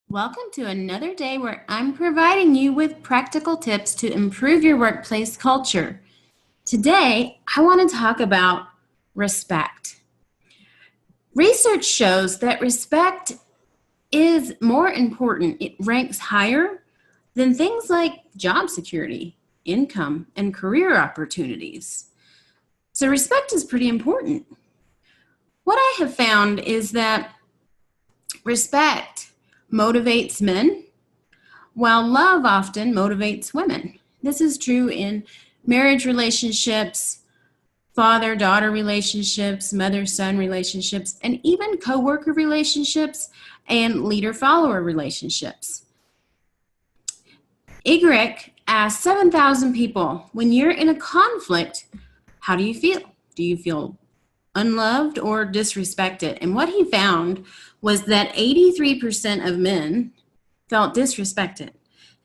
Welcome to another day where I'm providing you with practical tips to improve your workplace culture. Today, I want to talk about respect. Research shows that respect is more important. It ranks higher than things like job security, income, and career opportunities. So respect is pretty important. What I have found is that respect motivates men, while love often motivates women. This is true in marriage relationships, father-daughter relationships, mother-son relationships, and even coworker relationships and leader-follower relationships. Igric asked 7,000 people, when you're in a conflict, how do you feel? Do you feel unloved or disrespected? And what he found was that 83% of men felt disrespected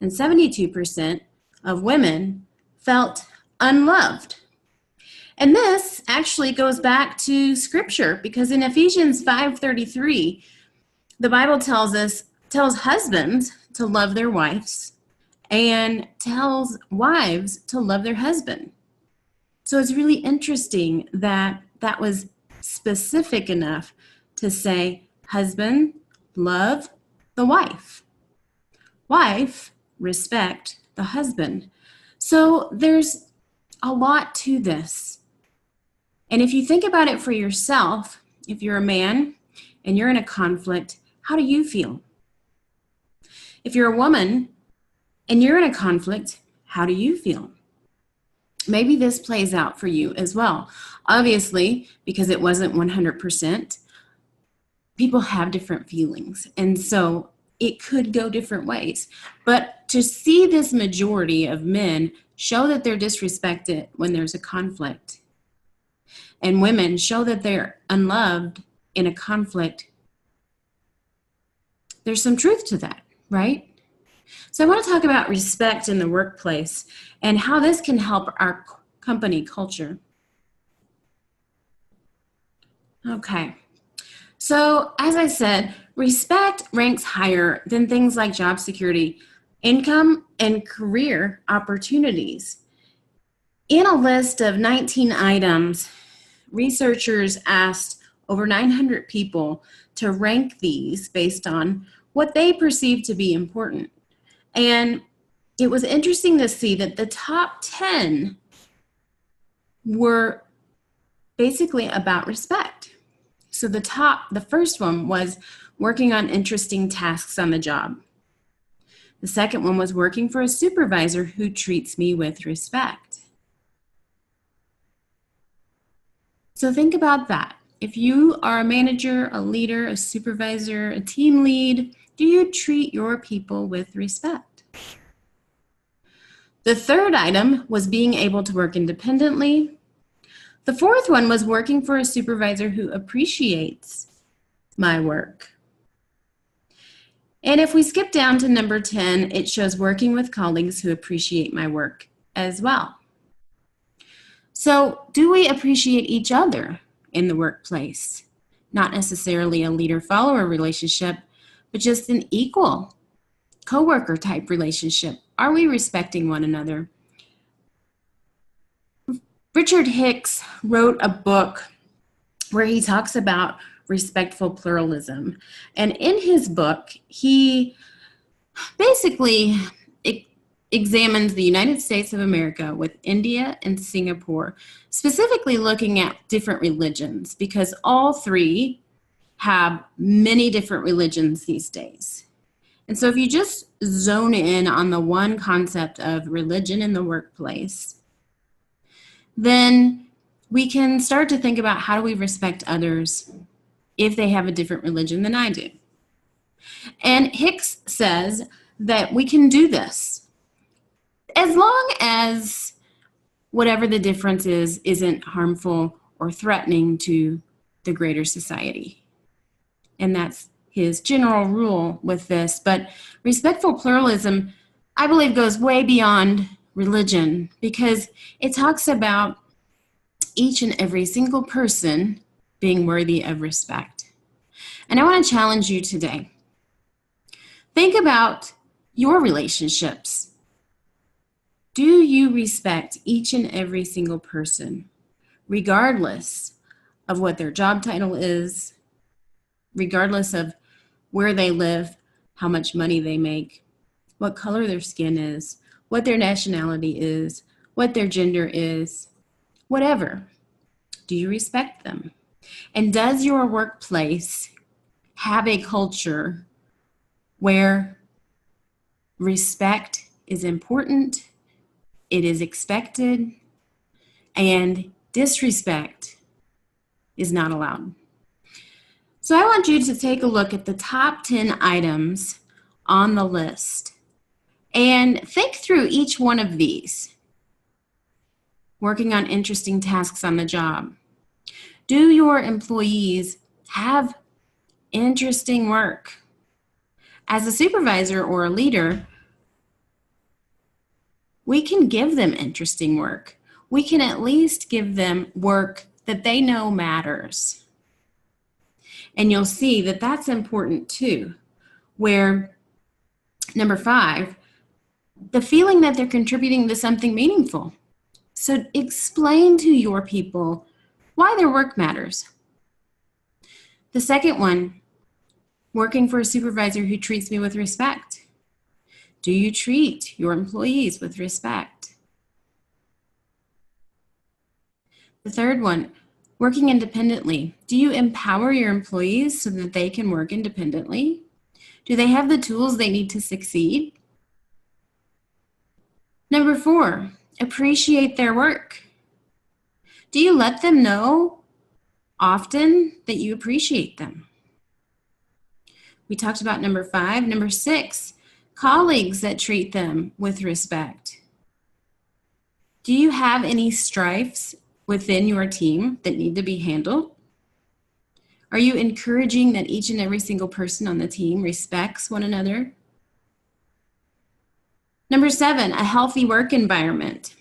and 72% of women felt unloved. And this actually goes back to scripture, because in Ephesians 5:33, the Bible tells husbands to love their wives and tells wives to love their husband. So it's really interesting that that was specific enough to say, husband, love the wife. Wife, respect the husband. So there's a lot to this. And if you think about it for yourself, if you're a man and you're in a conflict, how do you feel? If you're a woman and you're in a conflict, how do you feel? Maybe this plays out for you as well. Obviously, because it wasn't 100%, people have different feelings. And so it could go different ways. But to see this majority of men show that they're disrespected when there's a conflict, and women show that they're unloved in a conflict, there's some truth to that, right? So I want to talk about respect in the workplace and how this can help our company culture. Okay. So, as I said, respect ranks higher than things like job security, income, and career opportunities. In a list of 19 items, researchers asked over 900 people to rank these based on what they perceived to be important. And it was interesting to see that the top 10 were basically about respect. So the first one was working on interesting tasks on the job. The second one was working for a supervisor who treats me with respect. So think about that. If you are a manager, a leader, a supervisor, a team lead, do you treat your people with respect? The third item was being able to work independently. The fourth one was working for a supervisor who appreciates my work. And if we skip down to number 10, it shows working with colleagues who appreciate my work as well. So, do we appreciate each other in the workplace? Not necessarily a leader-follower relationship, but just an equal coworker type relationship. Are we respecting one another? Richard Hicks wrote a book where he talks about respectful pluralism. And in his book, he basically examines the United States of America with India and Singapore, specifically looking at different religions, because all three have many different religions these days. And so if you just zone in on the one concept of religion in the workplace, then we can start to think about how do we respect others if they have a different religion than I do. And Hicks says that we can do this as long as whatever the difference is isn't harmful or threatening to the greater society. And that's his general rule with this. But respectful pluralism, I believe, goes way beyond religion, because it talks about each and every single person being worthy of respect. And I want to challenge you today Think about your relationships. Do you respect each and every single person, regardless of what their job title is, regardless of where they live, how much money they make, what color their skin is, what their nationality is, what their gender is, whatever? Do you respect them? And does your workplace have a culture where respect is important, it is expected, and disrespect is not allowed? So I want you to take a look at the top 10 items on the list and think through each one of these. Working on interesting tasks on the job. Do your employees have interesting work? As a supervisor or a leader, we can give them interesting work. We can at least give them work that they know matters. And you'll see that that's important too, where number 5, the feeling that they're contributing to something meaningful. So explain to your people why their work matters. The second one, working for a supervisor who treats me with respect. Do you treat your employees with respect? The third one, working independently. Do you empower your employees so that they can work independently? Do they have the tools they need to succeed? Number 4, appreciate their work. Do you let them know often that you appreciate them? We talked about number 5. Number 6, colleagues that treat them with respect. Do you have any strifes within your team that need to be handled? Are you encouraging that each and every single person on the team respects one another? Number 7, a healthy work environment.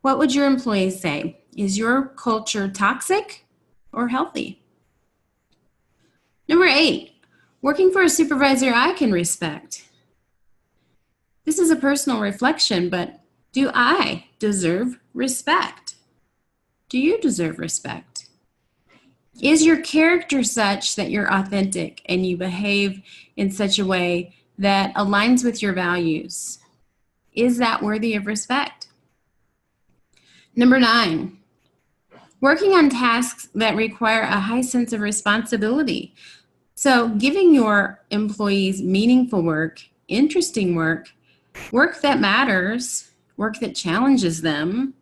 What would your employees say? Is your culture toxic or healthy? Number 8, working for a supervisor I can respect. This is a personal reflection, but do I deserve respect? Do you deserve respect? Is your character such that you're authentic and you behave in such a way that aligns with your values? Is that worthy of respect? Number 9, working on tasks that require a high sense of responsibility. So giving your employees meaningful work, interesting work, work that matters, work that challenges them,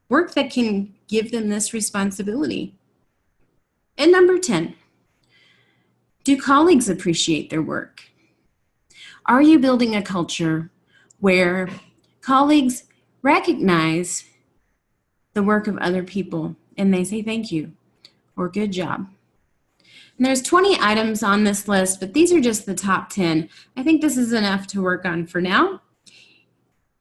work that can give them this responsibility. And number 10, do colleagues appreciate their work? Are you building a culture where colleagues recognize the work of other people and they say thank you or good job? And there's 20 items on this list, but these are just the top 10. I think this is enough to work on for now.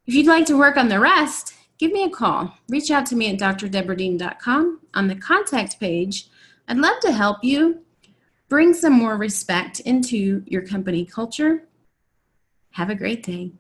If you'd like to work on the rest, give me a call. Reach out to me at drdebordine.com. On the contact page, I'd love to help you bring some more respect into your company culture. Have a great day.